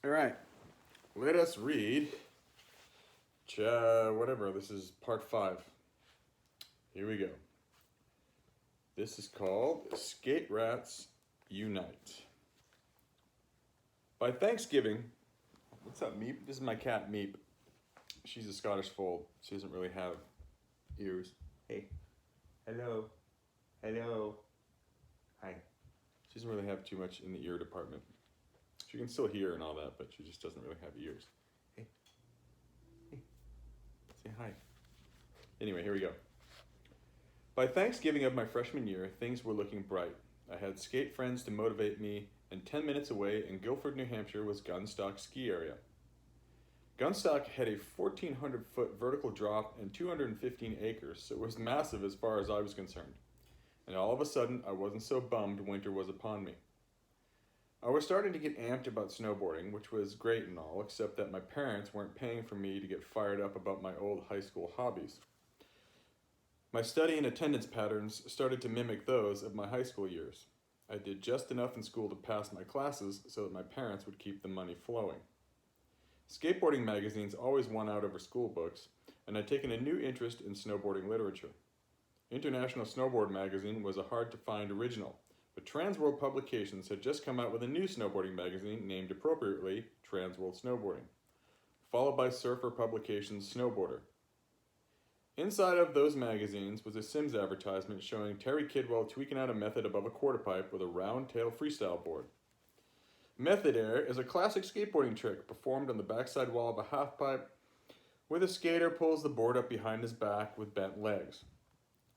All right, let us read, whatever, this is part 5. Here we go. This is called Skate Rats Unite. By Thanksgiving, what's up, Meep? This is my cat, Meep. She's a Scottish fold. She doesn't really have ears. Hey. Hello. Hello. Hi. She doesn't really have too much in the ear department. She can still hear and all that, but she just doesn't really have ears. Hey. Hey. Say hi. Anyway, here we go. By Thanksgiving of my freshman year, things were looking bright. I had skate friends to motivate me, and 10 minutes away in Guilford, New Hampshire was Gunstock ski area. Gunstock had a 1,400-foot vertical drop and 215 acres, so it was massive as far as I was concerned. And all of a sudden, I wasn't so bummed winter was upon me. I was starting to get amped about snowboarding, which was great and all, except that my parents weren't paying for me to get fired up about my old high school hobbies. My study and attendance patterns started to mimic those of my high school years. I did just enough in school to pass my classes so that my parents would keep the money flowing. Skateboarding magazines always won out over school books, and I'd taken a new interest in snowboarding literature. International Snowboard magazine was a hard-to-find original, but Transworld Publications had just come out with a new snowboarding magazine named appropriately Transworld Snowboarding, followed by Surfer Publications' Snowboarder. Inside of those magazines was a Sims advertisement showing Terry Kidwell tweaking out a method above a quarter pipe with a round tail freestyle board. Method air is a classic skateboarding trick performed on the backside wall of a halfpipe where the skater pulls the board up behind his back with bent legs,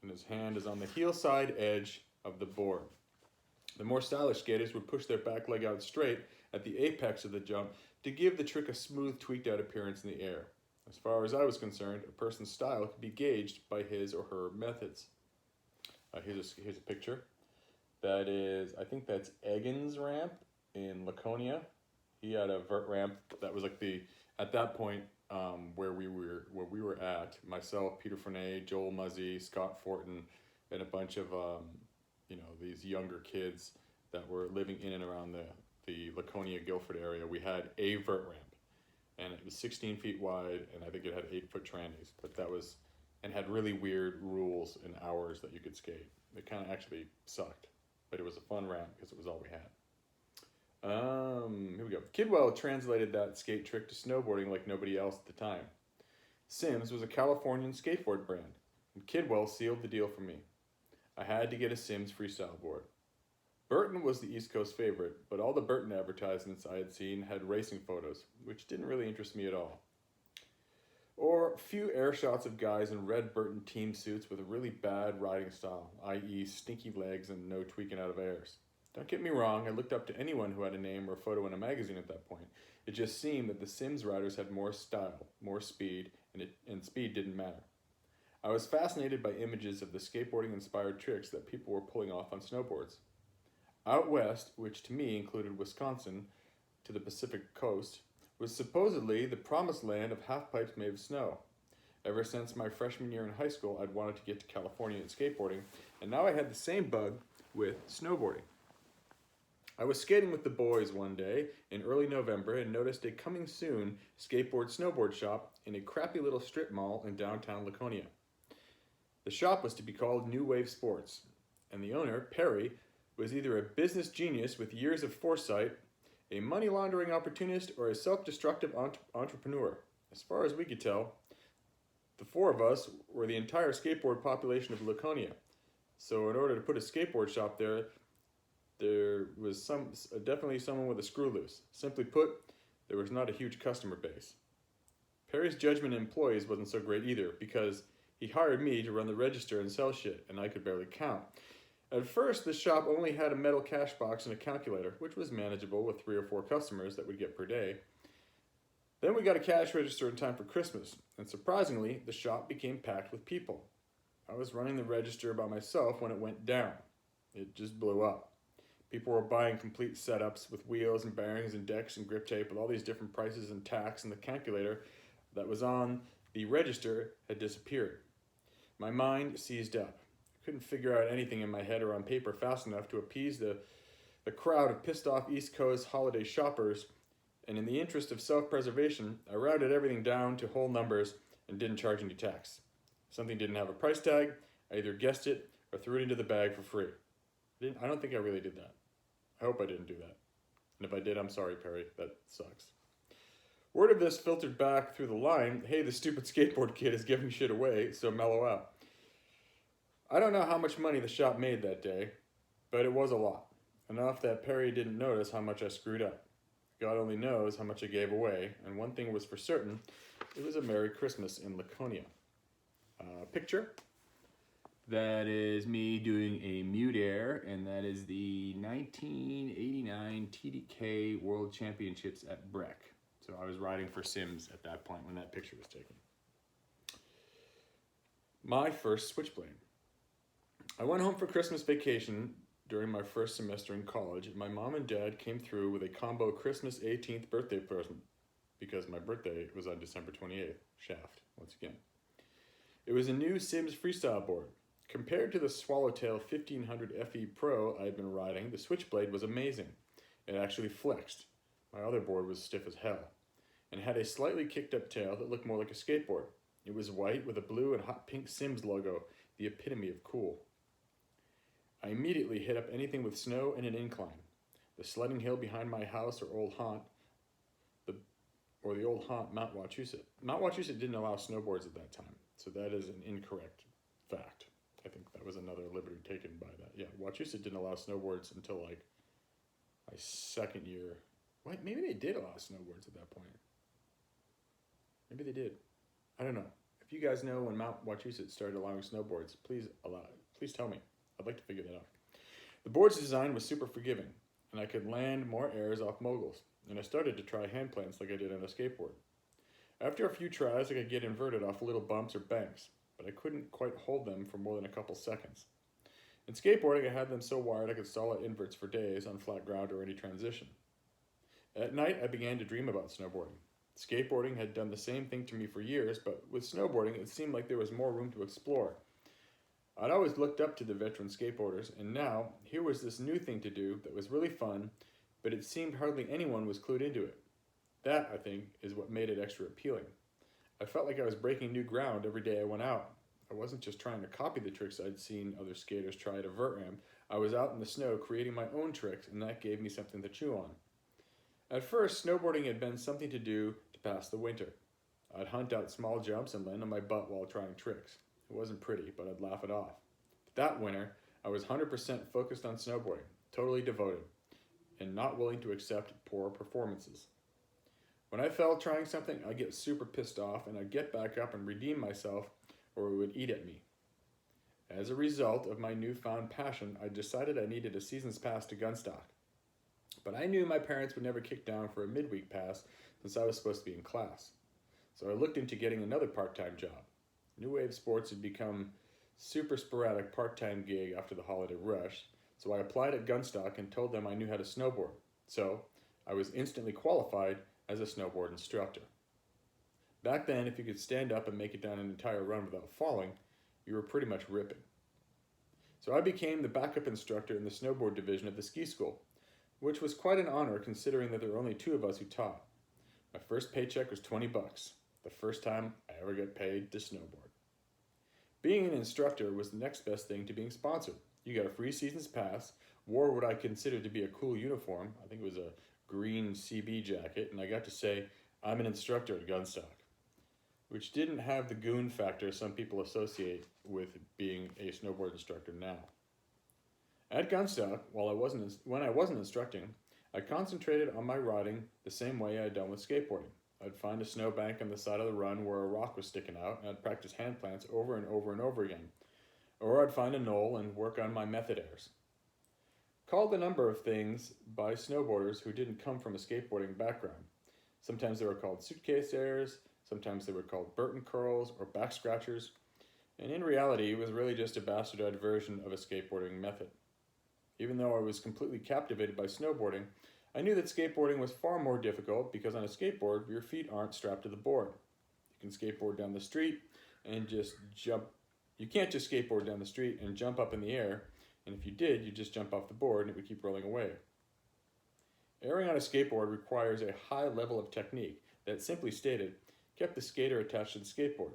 and his hand is on the heel side edge of the board. The more stylish skaters would push their back leg out straight at the apex of the jump to give the trick a smooth, tweaked out appearance in the air. As far as I was concerned, a person's style could be gauged by his or her methods. Here's a picture. That is, I think that's Egan's ramp in Laconia. He had a vert ramp that was like at that point, where we were at. Myself, Peter Fournet, Joel Muzzy, Scott Fortin, and a bunch of these younger kids that were living in and around the Laconia Guilford area. We had a vert ramp, and it was 16 feet wide, and I think it had 8-foot trannies. But and had really weird rules and hours that you could skate. It kind of actually sucked, but it was a fun ramp because it was all we had. Here we go. Kidwell translated that skate trick to snowboarding like nobody else at the time. Sims was a Californian skateboard brand, and Kidwell sealed the deal for me. I had to get a Sims freestyle board. Burton was the East Coast favorite, but all the Burton advertisements I had seen had racing photos, which didn't really interest me at all. Or few air shots of guys in red Burton team suits with a really bad riding style, i.e. stinky legs and no tweaking out of airs. Don't get me wrong, I looked up to anyone who had a name or a photo in a magazine at that point. It just seemed that the Sims riders had more style, more speed, and speed didn't matter. I was fascinated by images of the skateboarding-inspired tricks that people were pulling off on snowboards. Out west, which to me included Wisconsin, to the Pacific coast, was supposedly the promised land of half-pipes made of snow. Ever since my freshman year in high school, I'd wanted to get to California and skateboarding, and now I had the same bug with snowboarding. I was skating with the boys one day in early November and noticed a coming soon snowboard shop in a crappy little strip mall in downtown Laconia. The shop was to be called New Wave Sports, and the owner, Perry, was either a business genius with years of foresight, a money laundering opportunist, or a self-destructive entrepreneur. As far as we could tell, the four of us were the entire skateboard population of Laconia. So in order to put a skateboard shop there was definitely someone with a screw loose. Simply put, there was not a huge customer base. Perry's judgment in employees wasn't so great either, because he hired me to run the register and sell shit, and I could barely count. At first, the shop only had a metal cash box and a calculator, which was manageable with 3 or 4 customers that we'd get per day. Then we got a cash register in time for Christmas, and surprisingly, the shop became packed with people. I was running the register by myself when it went down. It just blew up. People were buying complete setups with wheels and bearings and decks and grip tape with all these different prices and tax, and the calculator that was on the register had disappeared. My mind seized up. I couldn't figure out anything in my head or on paper fast enough to appease the crowd of pissed off East Coast holiday shoppers And in the interest of self-preservation, I rounded everything down to whole numbers and didn't charge any tax. If something didn't have a price tag, I either guessed it or threw it into the bag for free. I don't think I really did that. I hope I didn't do that. And if I did, I'm sorry, Perry. That sucks. Word of this filtered back through the line, hey, the stupid skateboard kid is giving shit away, so mellow out. I don't know how much money the shop made that day, but it was a lot. Enough that Perry didn't notice how much I screwed up. God only knows how much I gave away, and one thing was for certain, it was a Merry Christmas in Laconia. Picture. That is me doing a mute air, and that is the 1989 TDK World Championships at Breck. So I was riding for Sims at that point when that picture was taken. My first switchblade. I went home for Christmas vacation during my first semester in college, and my mom and dad came through with a combo Christmas 18th birthday present, because my birthday was on December 28th. Shaft, once again. It was a new Sims freestyle board. Compared to the Swallowtail 1500 FE Pro I had been riding, the Switchblade was amazing. It actually flexed. My other board was stiff as hell, and had a slightly kicked up tail that looked more like a skateboard. It was white with a blue and hot pink Sims logo, the epitome of cool. I immediately hit up anything with snow and an incline. The sledding hill behind my house or old haunt, the old haunt, Mount Wachusett. Mount Wachusett didn't allow snowboards at that time, so that is an incorrect fact. I think that was another liberty taken by that. Yeah, Wachusett didn't allow snowboards until like my second year. Wait, maybe they did allow snowboards at that point. Maybe they did. I don't know. If you guys know when Mount Wachusett started allowing snowboards, please tell me. I'd like to figure that out. The board's design was super forgiving, and I could land more airs off moguls, and I started to try hand plants like I did on a skateboard. After a few tries, I could get inverted off little bumps or banks, but I couldn't quite hold them for more than a couple seconds. In skateboarding, I had them so wired I could stall at inverts for days on flat ground or any transition. At night, I began to dream about snowboarding. Skateboarding had done the same thing to me for years, but with snowboarding, it seemed like there was more room to explore. I'd always looked up to the veteran skateboarders, and now, here was this new thing to do that was really fun, but it seemed hardly anyone was clued into it. That, I think, is what made it extra appealing. I felt like I was breaking new ground every day I went out. I wasn't just trying to copy the tricks I'd seen other skaters try at a vert ramp. I was out in the snow creating my own tricks, and that gave me something to chew on. At first, snowboarding had been something to do to pass the winter. I'd hunt out small jumps and land on my butt while trying tricks. It wasn't pretty, but I'd laugh it off. But that winter, I was 100% focused on snowboarding, totally devoted, and not willing to accept poor performances. When I fell trying something, I'd get super pissed off, and I'd get back up and redeem myself, or it would eat at me. As a result of my newfound passion, I decided I needed a season's pass to Gunstock. But I knew my parents would never kick down for a midweek pass since I was supposed to be in class. So I looked into getting another part-time job. New Wave Sports had become super sporadic part-time gig after the holiday rush, so I applied at Gunstock and told them I knew how to snowboard. So I was instantly qualified as a snowboard instructor. Back then, if you could stand up and make it down an entire run without falling, you were pretty much ripping. So I became the backup instructor in the snowboard division of the ski school, which was quite an honor considering that there were only 2 of us who taught. My first paycheck was $20, the first time I ever got paid to snowboard. Being an instructor was the next best thing to being sponsored. You got a free season's pass, wore what I considered to be a cool uniform. I think it was a green CB jacket, and I got to say, I'm an instructor at Gunstock, which didn't have the goon factor some people associate with being a snowboard instructor now. At Gunstock, when I wasn't instructing, I concentrated on my riding the same way I'd done with skateboarding. I'd find a snowbank on the side of the run where a rock was sticking out, and I'd practice hand plants over and over and over again. Or I'd find a knoll and work on my method airs. Called a number of things by snowboarders who didn't come from a skateboarding background. Sometimes they were called suitcase airs, sometimes they were called Burton curls or back scratchers, and in reality it was really just a bastardized version of a skateboarding method. Even though I was completely captivated by snowboarding, I knew that skateboarding was far more difficult because on a skateboard, your feet aren't strapped to the board. You can skateboard down the street and just jump. You can't just skateboard down the street and jump up in the air, and if you did, you'd just jump off the board and it would keep rolling away. Airing on a skateboard requires a high level of technique that, simply stated, kept the skater attached to the skateboard.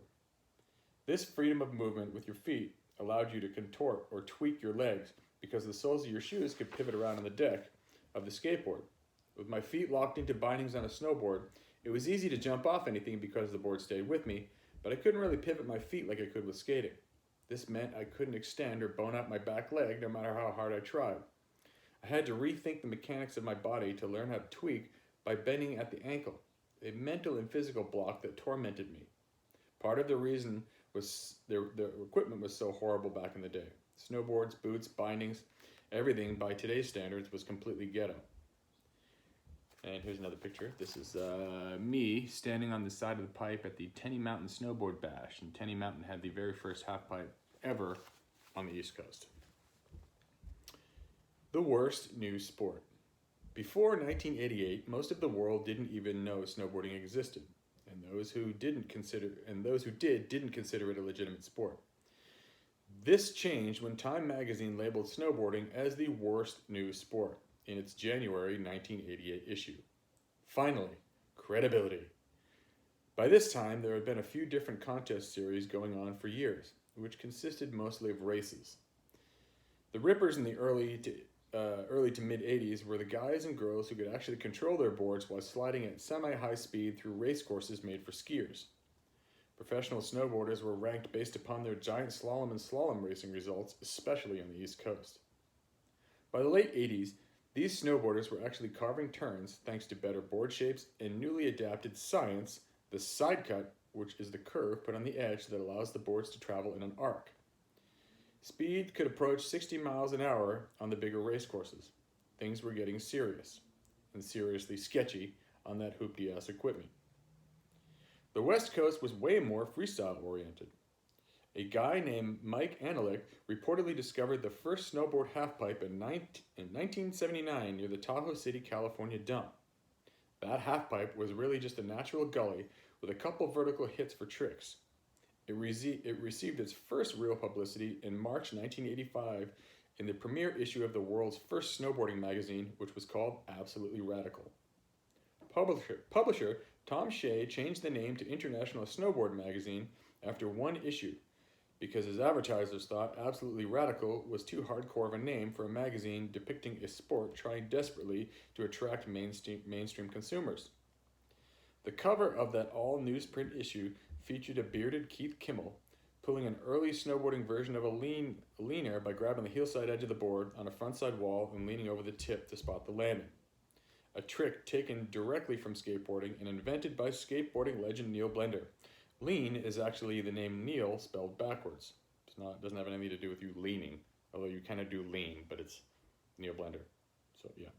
This freedom of movement with your feet allowed you to contort or tweak your legs because the soles of your shoes could pivot around on the deck of the skateboard. With my feet locked into bindings on a snowboard, it was easy to jump off anything because the board stayed with me, but I couldn't really pivot my feet like I could with skating. This meant I couldn't extend or bone out my back leg no matter how hard I tried. I had to rethink the mechanics of my body to learn how to tweak by bending at the ankle, a mental and physical block that tormented me. Part of the reason was the equipment was so horrible back in the day. Snowboards, boots, bindings, everything by today's standards was completely ghetto. And here's another picture. This is me standing on the side of the pipe at the Tenny Mountain Snowboard Bash. And Tenny Mountain had the very first half pipe ever on the East Coast. The worst new sport. Before 1988, most of the world didn't even know snowboarding existed, and those who did didn't consider it a legitimate sport. This changed when Time magazine labeled snowboarding as the worst new sport in its January 1988 issue. Finally, credibility. By this time, there had been a few different contest series going on for years, which consisted mostly of races. The rippers in the early to mid-80s were the guys and girls who could actually control their boards while sliding at semi-high speed through race courses made for skiers. Professional snowboarders were ranked based upon their giant slalom and slalom racing results, especially on the East Coast. By the late 80s, these snowboarders were actually carving turns thanks to better board shapes and newly adapted science, the side cut, which is the curve put on the edge that allows the boards to travel in an arc. Speed could approach 60 miles an hour on the bigger race courses. Things were getting serious, and seriously sketchy on that hoopty-ass equipment. The West Coast was way more freestyle-oriented. A guy named Mike Analik reportedly discovered the first snowboard halfpipe in 1979 near the Tahoe City, California dump. That halfpipe was really just a natural gully with a couple vertical hits for tricks. It received its first real publicity in March 1985 in the premiere issue of the world's first snowboarding magazine, which was called Absolutely Radical. Publisher Tom Shea changed the name to International Snowboard Magazine after one issue, because his advertisers thought Absolutely Radical was too hardcore of a name for a magazine depicting a sport trying desperately to attract mainstream consumers. The cover of that all-newsprint issue featured a bearded Keith Kimmel pulling an early snowboarding version of a leaner by grabbing the hillside edge of the board on a frontside wall and leaning over the tip to spot the landing. A trick taken directly from skateboarding and invented by skateboarding legend Neil Blender. Lean is actually the name Neil spelled backwards. It doesn't have anything to do with you leaning, although you kind of do lean, but it's Neil Blender. So yeah.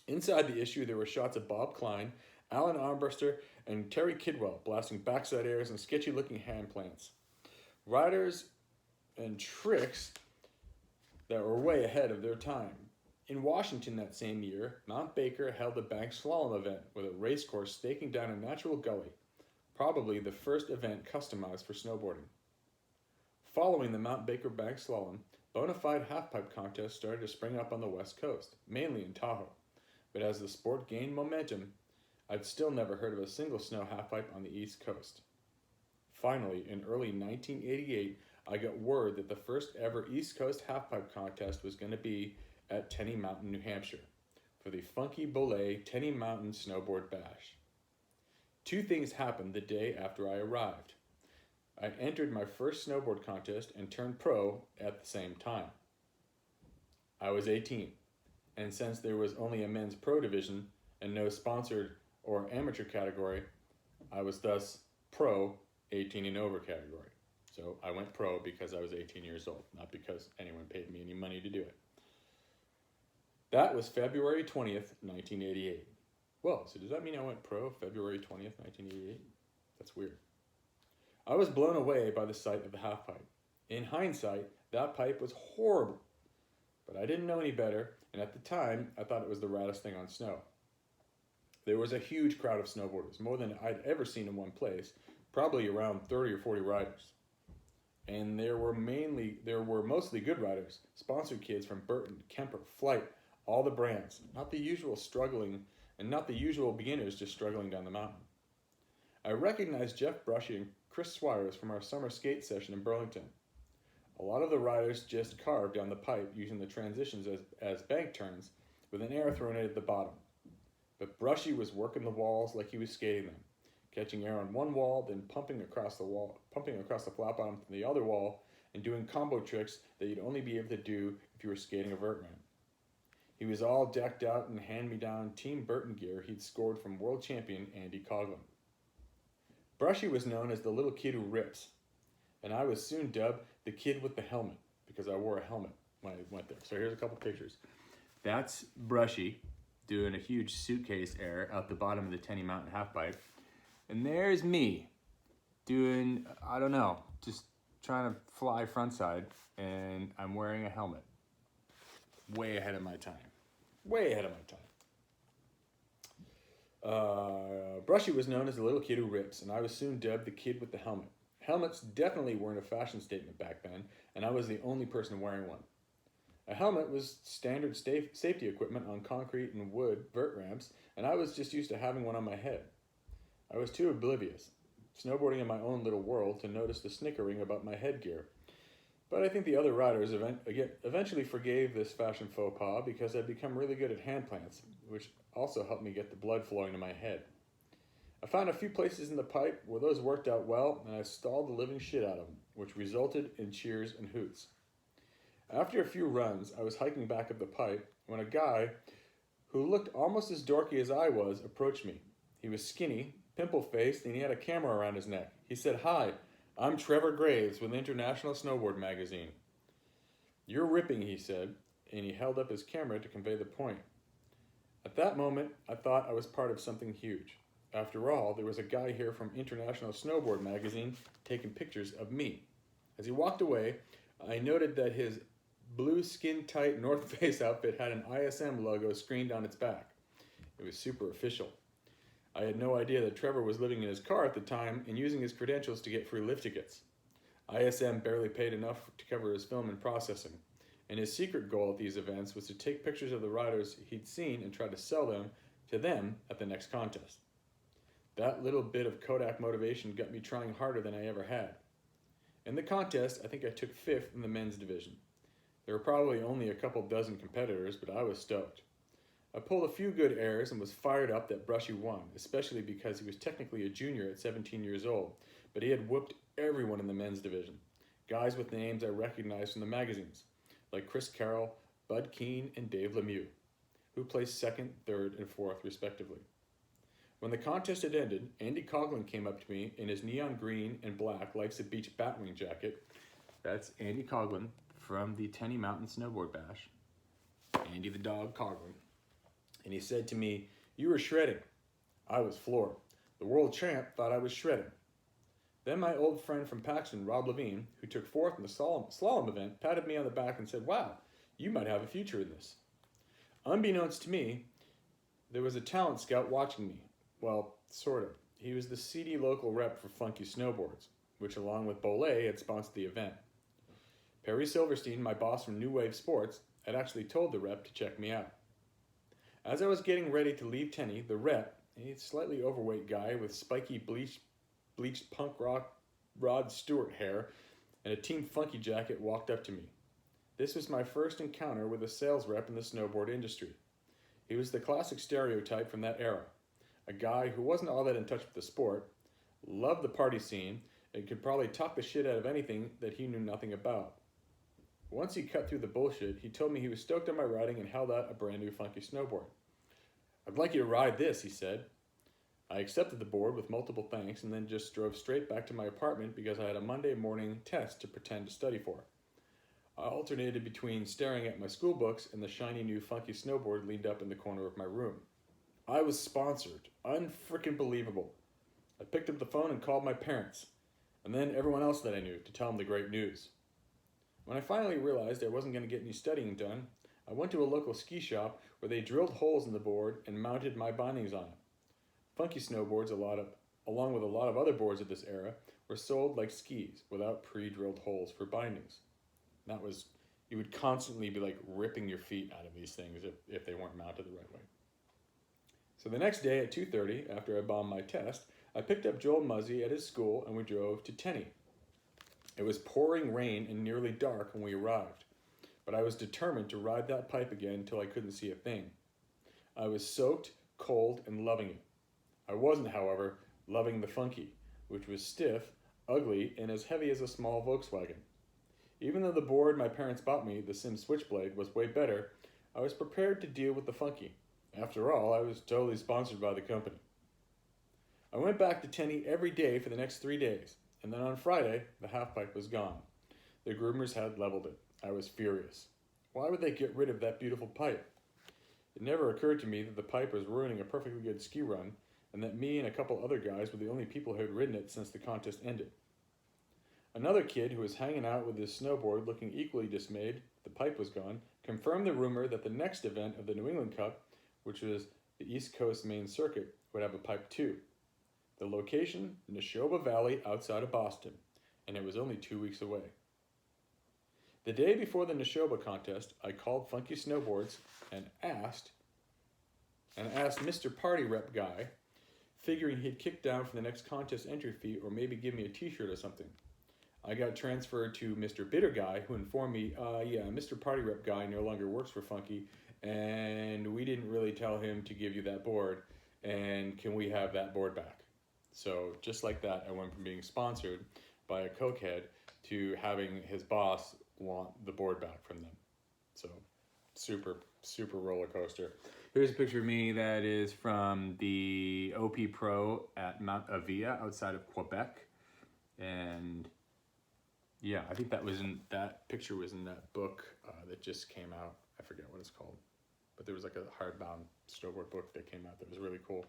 Inside the issue, there were shots of Bob Klein, Alan Armbruster, and Terry Kidwell blasting backside airs and sketchy-looking hand plants. Riders and tricks that were way ahead of their time. In Washington that same year, Mount Baker held a bank slalom event with a race course staking down a natural gully, probably the first event customized for snowboarding. Following the Mount Baker bank slalom, bona fide halfpipe contests started to spring up on the West Coast, mainly in Tahoe. But as the sport gained momentum, I'd still never heard of a single snow halfpipe on the East Coast. Finally, in early 1988, I got word that the first ever East Coast halfpipe contest was going to be at Tenny Mountain, New Hampshire, for the Funky Belay Tenny Mountain Snowboard Bash. Two things happened the day after I arrived. I entered my first snowboard contest and turned pro at the same time. I was 18, and since there was only a men's pro division and no sponsored or amateur category, I was thus pro 18 and over category. So I went pro because I was 18 years old, not because anyone paid me any money to do it. That was February 20th, 1988. Whoa, so does that mean I went pro February 20th, 1988? That's weird. I was blown away by the sight of the halfpipe. In hindsight, that pipe was horrible. But I didn't know any better, and at the time, I thought it was the raddest thing on snow. There was a huge crowd of snowboarders, more than I'd ever seen in one place, probably around 30 or 40 riders. And there were mostly good riders, sponsored kids from Burton, Kemper, Flight, all the brands, not the usual struggling, and not the usual beginners just struggling down the mountain. I recognized Jeff Brushy and Chris Swires from our summer skate session in Burlington. A lot of the riders just carved down the pipe using the transitions as bank turns with an air thrown in at the bottom. But Brushy was working the walls like he was skating them, catching air on one wall, then pumping across the flat bottom to the other wall, and doing combo tricks that you'd only be able to do if you were skating a vert ramp. He was all decked out in hand-me-down Team Burton gear he'd scored from world champion Andy Coughlin. Brushy was known as the little kid who rips, and I was soon dubbed the kid with the helmet because I wore a helmet when I went there. So here's a couple pictures. That's Brushy doing a huge suitcase air out the bottom of the Tenny Mountain halfpipe. And there's me doing, I don't know, just trying to fly frontside, and I'm wearing a helmet. Way ahead of my time. Way ahead of my time. Brushy was known as the little kid who rips, and I was soon dubbed the kid with the helmet. Helmets definitely weren't a fashion statement back then, and I was the only person wearing one. A helmet was standard safety equipment on concrete and wood vert ramps, and I was just used to having one on my head. I was too oblivious, snowboarding in my own little world, to notice the snickering about my headgear. But I think the other riders eventually forgave this fashion faux pas because I'd become really good at hand plants, which also helped me get the blood flowing to my head. I found a few places in the pipe where those worked out well, and I stalled the living shit out of them, which resulted in cheers and hoots. After a few runs, I was hiking back up the pipe when a guy who looked almost as dorky as I was approached me. He was skinny, pimple-faced, and he had a camera around his neck. He said, "Hi, I'm Trevor Graves with International Snowboard Magazine." "You're ripping," he said, and he held up his camera to convey the point. At that moment, I thought I was part of something huge. After all, there was a guy here from International Snowboard Magazine taking pictures of me. As he walked away, I noted that his blue skin-tight North Face outfit had an ISM logo screened on its back. It was super official. I had no idea that Trevor was living in his car at the time and using his credentials to get free lift tickets. ISM barely paid enough to cover his film and processing, and his secret goal at these events was to take pictures of the riders he'd seen and try to sell them to them at the next contest. That little bit of Kodak motivation got me trying harder than I ever had. In the contest, I think I took 5th in the men's division. There were probably only a couple dozen competitors, but I was stoked. I pulled a few good airs and was fired up that Brushy won, especially because he was technically a junior at 17 years old, but he had whooped everyone in the men's division. Guys with names I recognized from the magazines, like Chris Carroll, Bud Keane, and Dave Lemieux, who placed 2nd, 3rd, and 4th respectively. When the contest had ended, Andy Coughlin came up to me in his neon green and black Life's a Beach Batwing jacket. That's Andy Coughlin from the Tenny Mountain Snowboard Bash. Andy the dog Coughlin. And he said to me, "You were shredding." I was floored. The world champ thought I was shredding. Then my old friend from Paxton, Rob Levine, who took 4th in the slalom event, patted me on the back and said, "Wow, you might have a future in this." Unbeknownst to me, there was a talent scout watching me. Well, sort of. He was the seedy local rep for Funky Snowboards, which along with Bolé had sponsored the event. Perry Silverstein, my boss from New Wave Sports, had actually told the rep to check me out. As I was getting ready to leave Tenny, the rep, a slightly overweight guy with spiky bleached punk rock Rod Stewart hair and a Team Funky jacket, walked up to me. This was my first encounter with a sales rep in the snowboard industry. He was the classic stereotype from that era. A guy who wasn't all that in touch with the sport, loved the party scene, and could probably talk the shit out of anything that he knew nothing about. Once he cut through the bullshit, he told me he was stoked on my riding and held out a brand new Funky snowboard. "I'd like you to ride this," he said. I accepted the board with multiple thanks and then just drove straight back to my apartment because I had a Monday morning test to pretend to study for. I alternated between staring at my school books and the shiny new Funky snowboard leaned up in the corner of my room. I was sponsored. Unfrickin' believable. I picked up the phone and called my parents, and then everyone else that I knew to tell them the great news. When I finally realized I wasn't going to get any studying done, I went to a local ski shop where they drilled holes in the board and mounted my bindings on it. Funky snowboards, along with a lot of other boards of this era, were sold like skis without pre-drilled holes for bindings. That was You would constantly be like ripping your feet out of these things if they weren't mounted the right way. So the next day at 2:30, after I bombed my test, I picked up Joel Muzzy at his school and we drove to Tenny. It was pouring rain and nearly dark when we arrived, but I was determined to ride that pipe again until I couldn't see a thing. I was soaked, cold, and loving it. I wasn't, however, loving the funky, which was stiff, ugly, and as heavy as a small Volkswagen. Even though the board my parents bought me, the Sim Switchblade, was way better, I was prepared to deal with the funky. After all, I was totally sponsored by the company. I went back to Tenny every day for the next 3 days, and then on Friday, the half-pipe was gone. The groomers had leveled it. I was furious. Why would they get rid of that beautiful pipe? It never occurred to me that the pipe was ruining a perfectly good ski run, and that me and a couple other guys were the only people who had ridden it since the contest ended. Another kid who was hanging out with his snowboard looking equally dismayed, the pipe was gone, confirmed the rumor that the next event of the New England Cup, which was the East Coast main circuit, would have a pipe too. The location, Neshoba Valley outside of Boston, and it was only 2 weeks away. The day before the Neshoba contest, I called Funky Snowboards and asked Mr. Party Rep guy, figuring he'd kick down for the next contest entry fee or maybe give me a t-shirt or something. I got transferred to Mr. Bitter guy, who informed me, Mr. Party Rep guy no longer works for Funky, and we didn't really tell him to give you that board, and can we have that board back? So just like that, I went from being sponsored by a cokehead to having his boss want the board back from them. So super, super roller coaster. Here's a picture of me that is from the OP Pro at Mount Avia outside of Quebec. And yeah, I think that picture was in that book that just came out. I forget what it's called, but there was like a hardbound snowboard book that came out that was really cool.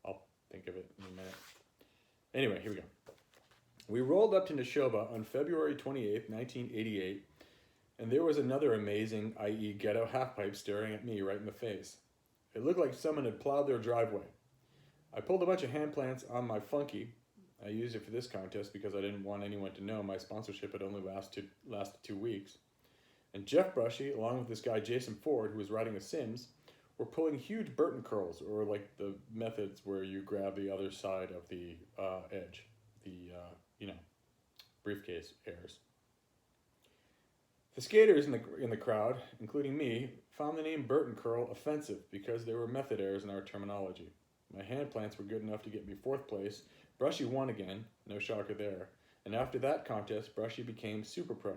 I'll think of it in a minute. Anyway, here we go. We rolled up to Neshoba on February 28th, 1988, and there was another amazing, i.e. ghetto halfpipe staring at me right in the face. It looked like someone had plowed their driveway. I pulled a bunch of hand plants on my funky. I used it for this contest because I didn't want anyone to know my sponsorship had only lasted 2 weeks. And Jeff Brushy, along with this guy Jason Ford, who was riding a Sims, were pulling huge Burton curls, or like the methods where you grab the other side of the edge, the briefcase airs. The skaters in the crowd, including me, found the name Burton curl offensive because there were method errors in our terminology. My hand plants were good enough to get me 4th place. Brushy won again, no shocker there. And after that contest, Brushy became Super Pro.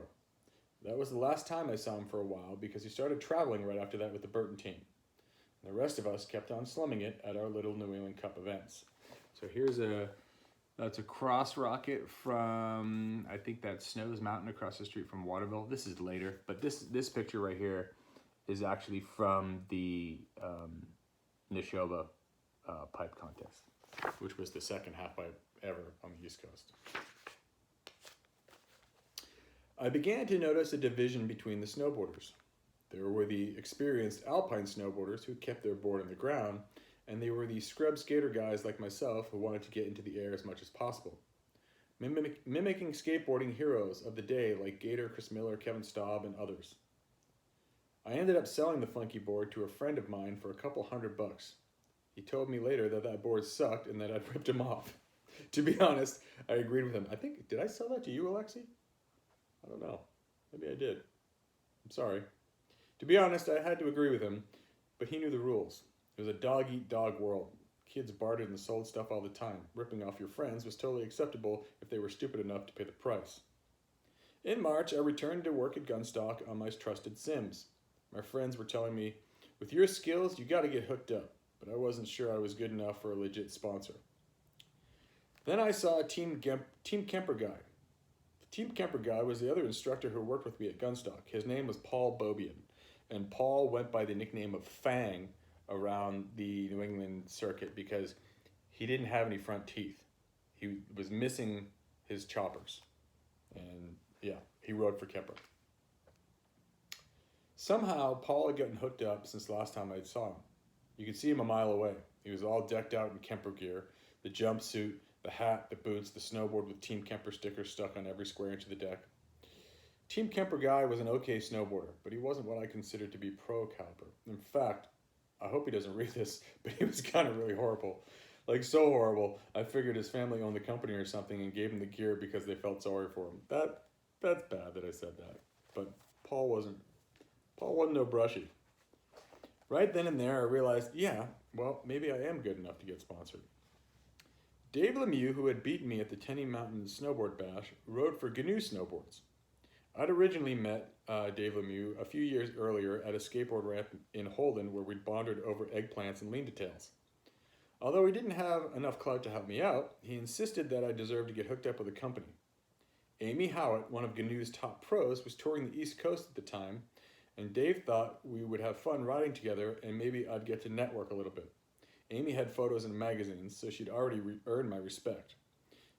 That was the last time I saw him for a while because he started traveling right after that with the Burton team. And the rest of us kept on slumming it at our little New England Cup events. So that's a cross rocket from, I think that's Snows Mountain across the street from Waterville. This is later, but this picture right here is actually from the Neshoba pipe contest, which was the second half pipe ever on the East Coast. I began to notice a division between the snowboarders. There were the experienced alpine snowboarders who kept their board on the ground, and they were the scrub skater guys like myself who wanted to get into the air as much as possible. Mimicking skateboarding heroes of the day like Gator, Chris Miller, Kevin Staub, and others. I ended up selling the funky board to a friend of mine for a couple $100. He told me later that board sucked and that I'd ripped him off. To be honest, I agreed with him. Did I sell that to you, Alexi? I don't know. Maybe I did. I'm sorry. To be honest, I had to agree with him, but he knew the rules. It was a dog-eat-dog world. Kids bartered and sold stuff all the time. Ripping off your friends was totally acceptable if they were stupid enough to pay the price. In March, I returned to work at Gunstock on my trusted Sims. My friends were telling me, with your skills, you gotta get hooked up, but I wasn't sure I was good enough for a legit sponsor. Then I saw a Team Kemper guy. The Team Kemper guy was the other instructor who worked with me at Gunstock. His name was Paul Bobian, and Paul went by the nickname of Fang around the New England circuit because he didn't have any front teeth. He was missing his choppers. And yeah, he rode for Kemper. Somehow, Paul had gotten hooked up since the last time I saw him. You could see him a mile away. He was all decked out in Kemper gear, the jumpsuit, the hat, the boots, the snowboard with Team Kemper stickers stuck on every square inch of the deck. Team Kemper guy was an okay snowboarder, but he wasn't what I considered to be pro caliber. In fact, I hope he doesn't read this, but he was kind of really horrible. Like, so horrible, I figured his family owned the company or something and gave him the gear because they felt sorry for him. That's bad that I said that. But Paul wasn't no brushy. Right then and there I realized, yeah, well, maybe I am good enough to get sponsored. Dave Lemieux, who had beaten me at the Tenny Mountain Snowboard Bash, rode for GNU Snowboards. I'd originally met Dave Lemieux a few years earlier at a skateboard ramp in Holden where we'd bonded over eggplants and lean details. Although he didn't have enough clout to help me out, he insisted that I deserved to get hooked up with a company. Amy Howitt, one of GNU's top pros, was touring the East Coast at the time, and Dave thought we would have fun riding together and maybe I'd get to network a little bit. Amy had photos in magazines, so she'd already earned my respect.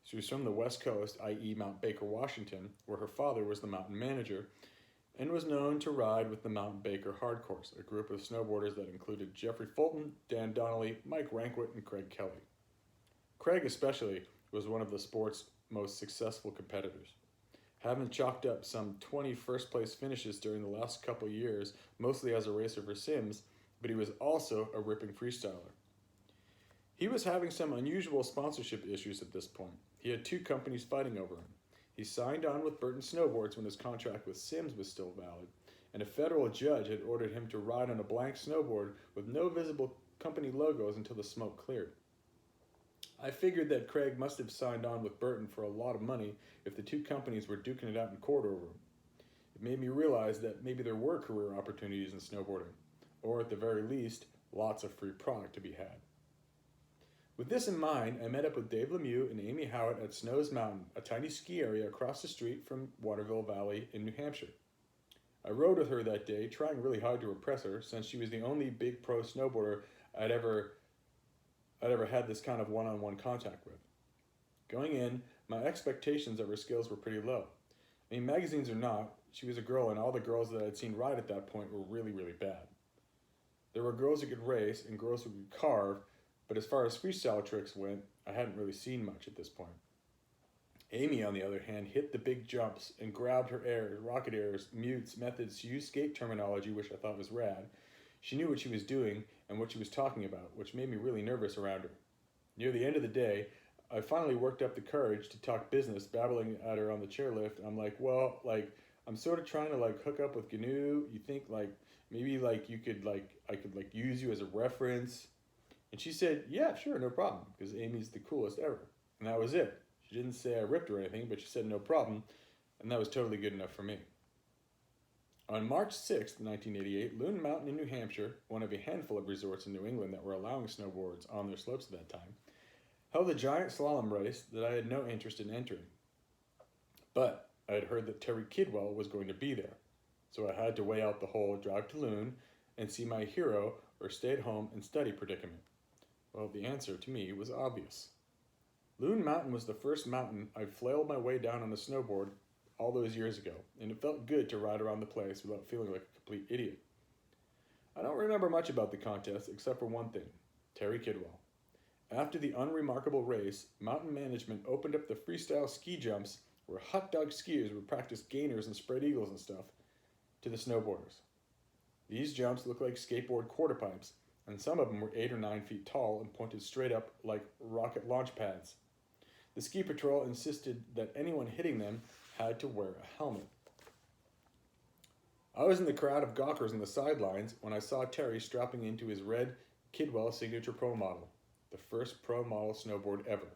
She was from the West Coast, i.e. Mount Baker, Washington, where her father was the mountain manager, and was known to ride with the Mount Baker Hardcourse, a group of snowboarders that included Jeffrey Fulton, Dan Donnelly, Mike Rankwit, and Craig Kelly. Craig especially was one of the sport's most successful competitors, having chalked up some 20 first-place finishes during the last couple years, mostly as a racer for Sims, but he was also a ripping freestyler. He was having some unusual sponsorship issues at this point. He had two companies fighting over him. He signed on with Burton Snowboards when his contract with Sims was still valid, and a federal judge had ordered him to ride on a blank snowboard with no visible company logos until the smoke cleared. I figured that Craig must have signed on with Burton for a lot of money if the two companies were duking it out in court over him. It made me realize that maybe there were career opportunities in snowboarding, or at the very least, lots of free product to be had. With this in mind, I met up with Dave Lemieux and Amy Howitt at Snows Mountain, a tiny ski area across the street from Waterville Valley in New Hampshire. I rode with her that day, trying really hard to impress her, since she was the only big pro snowboarder I'd ever had this kind of one-on-one contact with. Going in, my expectations of her skills were pretty low. I mean, magazines or not, she was a girl, and all the girls that I'd seen ride at that point were really, really bad. There were girls who could race and girls who could carve, but as far as freestyle tricks went, I hadn't really seen much at this point. Amy, on the other hand, hit the big jumps and grabbed her airs, rocket airs, mutes, methods. She used skate terminology, which I thought was rad. She knew what she was doing and what she was talking about, which made me really nervous around her. Near the end of the day, I finally worked up the courage to talk business, babbling at her on the chairlift. I'm like, well, I'm sort of trying to hook up with GNU. You think maybe you could I could use you as a reference? And she said, yeah, sure, no problem, because Amy's the coolest ever. And that was it. She didn't say I ripped or anything, but she said no problem, and that was totally good enough for me. On March 6th, 1988, Loon Mountain in New Hampshire, one of a handful of resorts in New England that were allowing snowboards on their slopes at that time, held a giant slalom race that I had no interest in entering. But I had heard that Terry Kidwell was going to be there, so I had to weigh out the whole drive to Loon and see my hero or stay at home and study predicament. Well, the answer to me was obvious. Loon Mountain was the first mountain I flailed my way down on a snowboard all those years ago, and it felt good to ride around the place without feeling like a complete idiot. I don't remember much about the contest except for one thing, Terry Kidwell. After the unremarkable race, mountain management opened up the freestyle ski jumps where hot dog skiers would practice gainers and spread eagles and stuff to the snowboarders. These jumps looked like skateboard quarter pipes, and some of them were 8 or 9 feet tall and pointed straight up like rocket launch pads. The ski patrol insisted that anyone hitting them had to wear a helmet. I was in the crowd of gawkers on the sidelines when I saw Terry strapping into his red Kidwell Signature Pro model, the first pro model snowboard ever.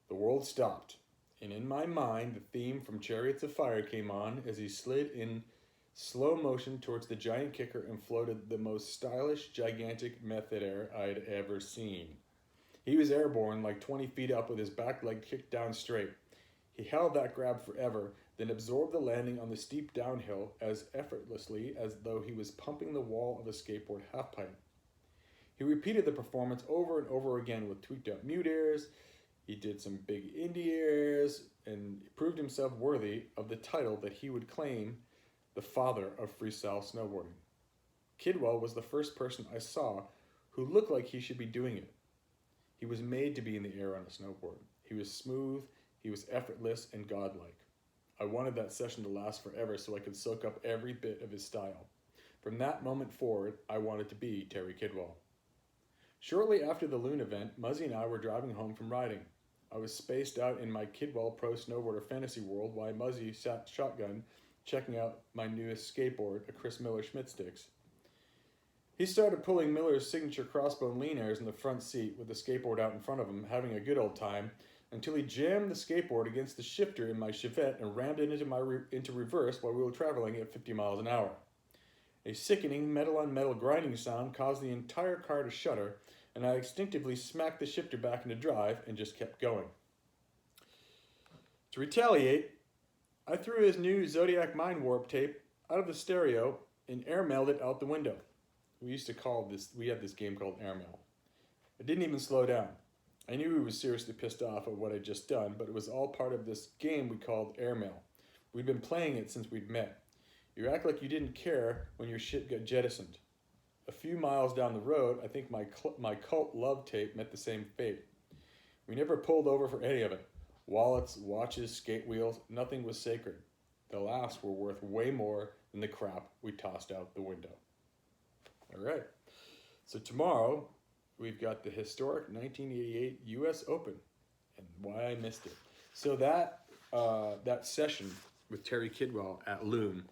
The world stopped, and in my mind the theme from Chariots of Fire came on as he slid in slow motion towards the giant kicker and floated the most stylish, gigantic method air I'd ever seen. He was airborne 20 feet up with his back leg kicked down straight. He held that grab forever, then absorbed the landing on the steep downhill as effortlessly as though he was pumping the wall of a skateboard halfpipe. He repeated the performance over and over again with tweaked out mute airs. He did some big indie airs and proved himself worthy of the title that he would claim the father of freestyle snowboarding. Kidwell was the first person I saw who looked like he should be doing it. He was made to be in the air on a snowboard. He was smooth, he was effortless and godlike. I wanted that session to last forever so I could soak up every bit of his style. From that moment forward, I wanted to be Terry Kidwell. Shortly after the Loon event, Muzzy and I were driving home from riding. I was spaced out in my Kidwell Pro Snowboarder fantasy world while Muzzy sat shotgun checking out my newest skateboard, a Chris Miller Schmidt Sticks. He started pulling Miller's signature crossbone lean airs in the front seat with the skateboard out in front of him, having a good old time, until he jammed the skateboard against the shifter in my Chevette and rammed it into reverse while we were traveling at 50 miles an hour. A sickening metal-on-metal grinding sound caused the entire car to shudder, and I instinctively smacked the shifter back into drive and just kept going. To retaliate, I threw his new Zodiac Mind Warp tape out of the stereo and airmailed it out the window. We had this game called Airmail. I didn't even slow down. I knew he was seriously pissed off at what I'd just done, but it was all part of this game we called Airmail. We'd been playing it since we'd met. You act like you didn't care when your shit got jettisoned. A few miles down the road, I think my cult love tape met the same fate. We never pulled over for any of it. Wallets, watches, skate wheels, nothing was sacred. The last were worth way more than the crap we tossed out the window. All right. So tomorrow, we've got the historic 1988 U.S. Open and why I missed it. So that session with Terry Kidwell at Loon,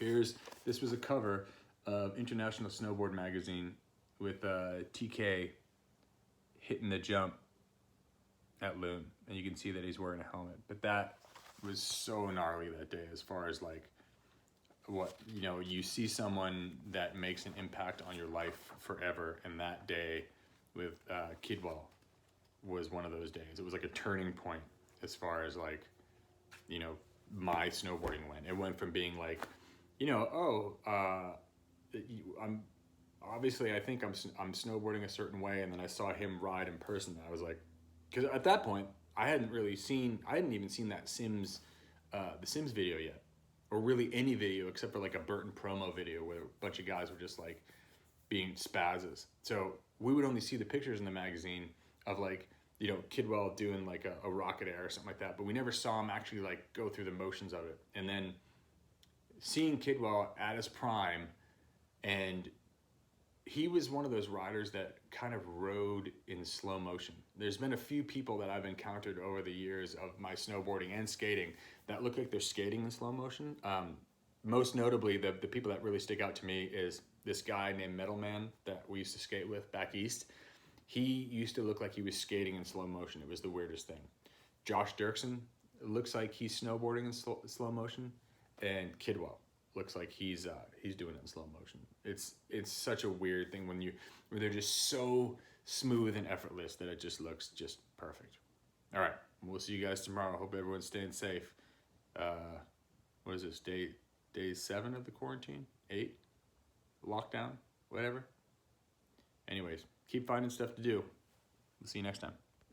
this was a cover of International Snowboard Magazine with TK hitting the jump at Loon, and you can see that he's wearing a helmet. But that was so gnarly that day, as far as like what, you know, you see someone that makes an impact on your life forever, and that day with Kidwell was one of those days. It was like a turning point as far as like, you know, my snowboarding went. It went from being like, you know, I'm obviously, I think I'm snowboarding a certain way, and then I saw him ride in person, and I was like, because at that point I hadn't even seen that the Sims video yet, or really any video except for like a Burton promo video where a bunch of guys were just like being spazzes. So we would only see the pictures in the magazine of like, you know, Kidwell doing like a rocket air or something like that, but we never saw him actually like go through the motions of it. And then seeing Kidwell at his prime, and he was one of those riders that kind of rode in slow motion. There's been a few people that I've encountered over the years of my snowboarding and skating that look like they're skating in slow motion. Most notably, the people that really stick out to me is this guy named Metal Man that we used to skate with back east. He used to look like he was skating in slow motion. It was the weirdest thing. Josh Dirksen looks like he's snowboarding in slow motion, and Kidwell looks like he's doing it in slow motion. It's such a weird thing when they're just so smooth and effortless that it just looks just perfect. All right, we'll see you guys tomorrow. Hope everyone's staying safe. What is this, day 7 of the quarantine? 8? Lockdown? Whatever. Anyways, keep finding stuff to do. We'll see you next time.